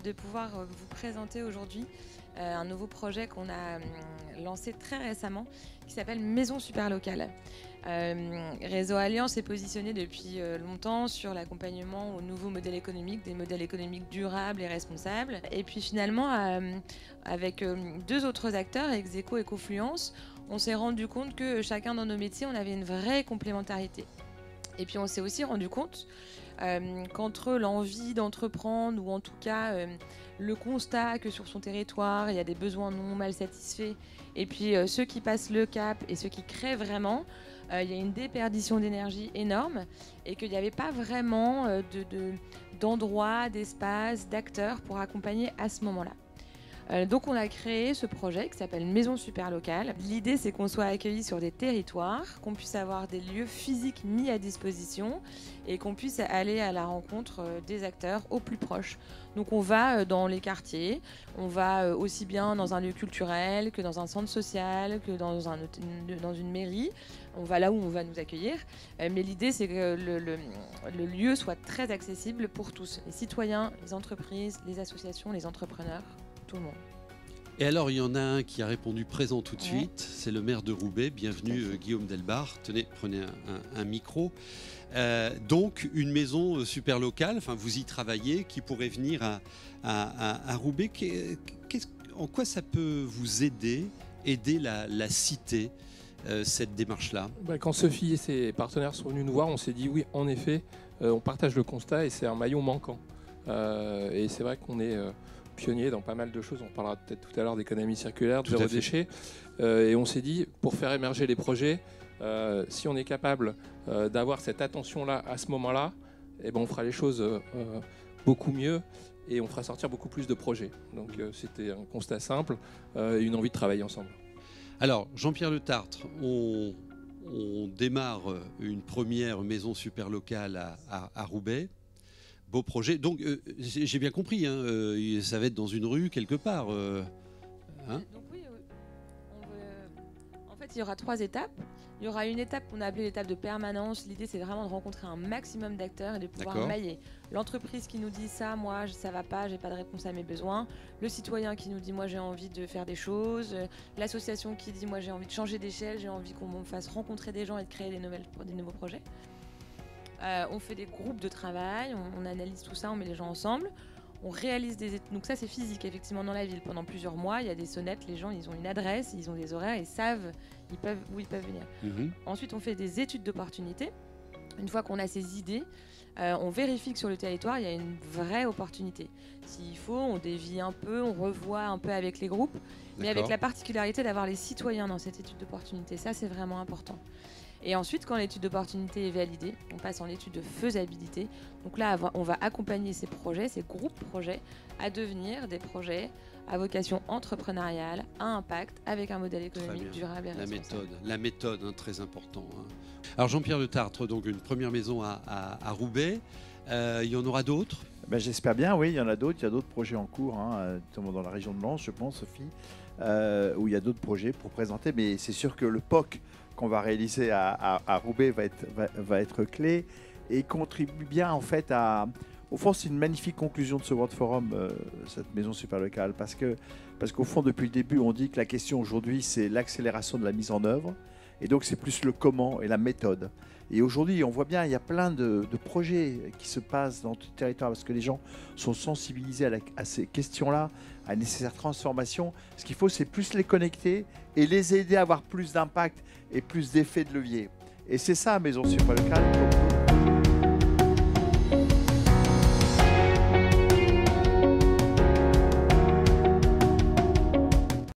de pouvoir vous présenter aujourd'hui un nouveau projet qu'on a lancé très récemment qui s'appelle Maison Super Locale. Réseau Alliance est positionné depuis longtemps sur l'accompagnement aux nouveaux modèles économiques, des modèles économiques durables et responsables. Et puis finalement, avec deux autres acteurs, Execo et Confluence, on s'est rendu compte que chacun dans nos métiers, on avait une vraie complémentarité. Et puis on s'est aussi rendu compte qu'entre l'envie d'entreprendre ou en tout cas le constat que sur son territoire il y a des besoins non mal satisfaits et puis ceux qui passent le cap et ceux qui créent vraiment, il y a une déperdition d'énergie énorme et qu'il n'y avait pas vraiment d'endroits, d'espaces, d'acteurs pour accompagner à ce moment-là. Donc on a créé ce projet qui s'appelle Maison Super Locale. L'idée c'est qu'on soit accueillis sur des territoires, qu'on puisse avoir des lieux physiques mis à disposition et qu'on puisse aller à la rencontre des acteurs au plus proche. Donc on va dans les quartiers, on va aussi bien dans un lieu culturel que dans un centre social, que dans une mairie. On va là où on va nous accueillir. Mais l'idée c'est que le lieu soit très accessible pour tous, les citoyens, les entreprises, les associations, les entrepreneurs. Tout le monde. Et alors, il y en a un qui a répondu présent tout de suite, c'est le maire de Roubaix. Bienvenue Guillaume Delbar. Tenez, prenez un micro. Donc, une maison super locale, enfin, vous y travaillez, qui pourrait venir à Roubaix. En quoi ça peut vous aider la cité, cette démarche-là? Quand Sophie et ses partenaires sont venus nous voir, on s'est dit oui, en effet, on partage le constat et c'est un maillon manquant. Et c'est vrai qu'on est pionnier dans pas mal de choses. On parlera peut-être tout à l'heure d'économie circulaire, de zéro déchet. Et on s'est dit, pour faire émerger les projets, si on est capable d'avoir cette attention-là à ce moment-là, eh ben, on fera les choses beaucoup mieux et on fera sortir beaucoup plus de projets. Donc c'était un constat simple et une envie de travailler ensemble. Alors, Jean-Pierre Le Tartre, on démarre une première maison super locale à Roubaix. Beau projet. Donc, j'ai bien compris, hein, ça va être dans une rue quelque part. Donc oui, en fait, il y aura 3 étapes. Il y aura une étape qu'on a appelée l'étape de permanence. L'idée, c'est vraiment de rencontrer un maximum d'acteurs et de pouvoir mailler. L'entreprise qui nous dit ça, moi, ça va pas, j'ai pas de réponse à mes besoins. Le citoyen qui nous dit, moi, j'ai envie de faire des choses. L'association qui dit, moi, j'ai envie de changer d'échelle, j'ai envie qu'on me fasse rencontrer des gens et de créer des nouveaux projets. On fait des groupes de travail, on analyse tout ça, on met les gens ensemble, on réalise des études. Donc ça c'est physique, effectivement dans la ville. Pendant plusieurs mois, il y a des sonnettes, les gens ils ont une adresse, ils ont des horaires, ils savent où ils peuvent venir. Ensuite on fait des études d'opportunité. Une fois qu'on a ces idées, on vérifie que sur le territoire il y a une vraie opportunité. S'il faut, on dévie un peu, on revoit un peu avec les groupes, mais avec la particularité d'avoir les citoyens dans cette étude d'opportunité. Ça c'est vraiment important. Et ensuite, quand l'étude d'opportunité est validée, on passe en étude de faisabilité. Donc là, on va accompagner ces projets, ces groupes projets, à devenir des projets à vocation entrepreneuriale, à impact, avec un modèle économique durable et responsable. La méthode, hein, très important. Hein. Alors Jean-Pierre Le Tartre, donc une première maison à Roubaix. Il y en aura d'autres? J'espère bien, oui, il y en a d'autres. Il y a d'autres projets en cours, notamment dans la région de Lens, je pense, Sophie, où il y a d'autres projets pour présenter. Mais c'est sûr que le POC qu'on va réaliser à Roubaix va être clé et contribue bien en fait à... Au fond, c'est une magnifique conclusion de ce World Forum, cette maison super locale, parce qu'au fond, depuis le début, on dit que la question aujourd'hui, c'est l'accélération de la mise en œuvre, et donc c'est plus le comment et la méthode. Et aujourd'hui, on voit bien, il y a plein de projets qui se passent dans tout le territoire, parce que les gens sont sensibilisés à ces questions-là, à la nécessaire transformation. Ce qu'il faut, c'est plus les connecter et les aider à avoir plus d'impact et plus d'effet de levier. Et c'est ça, Maison Super Locale.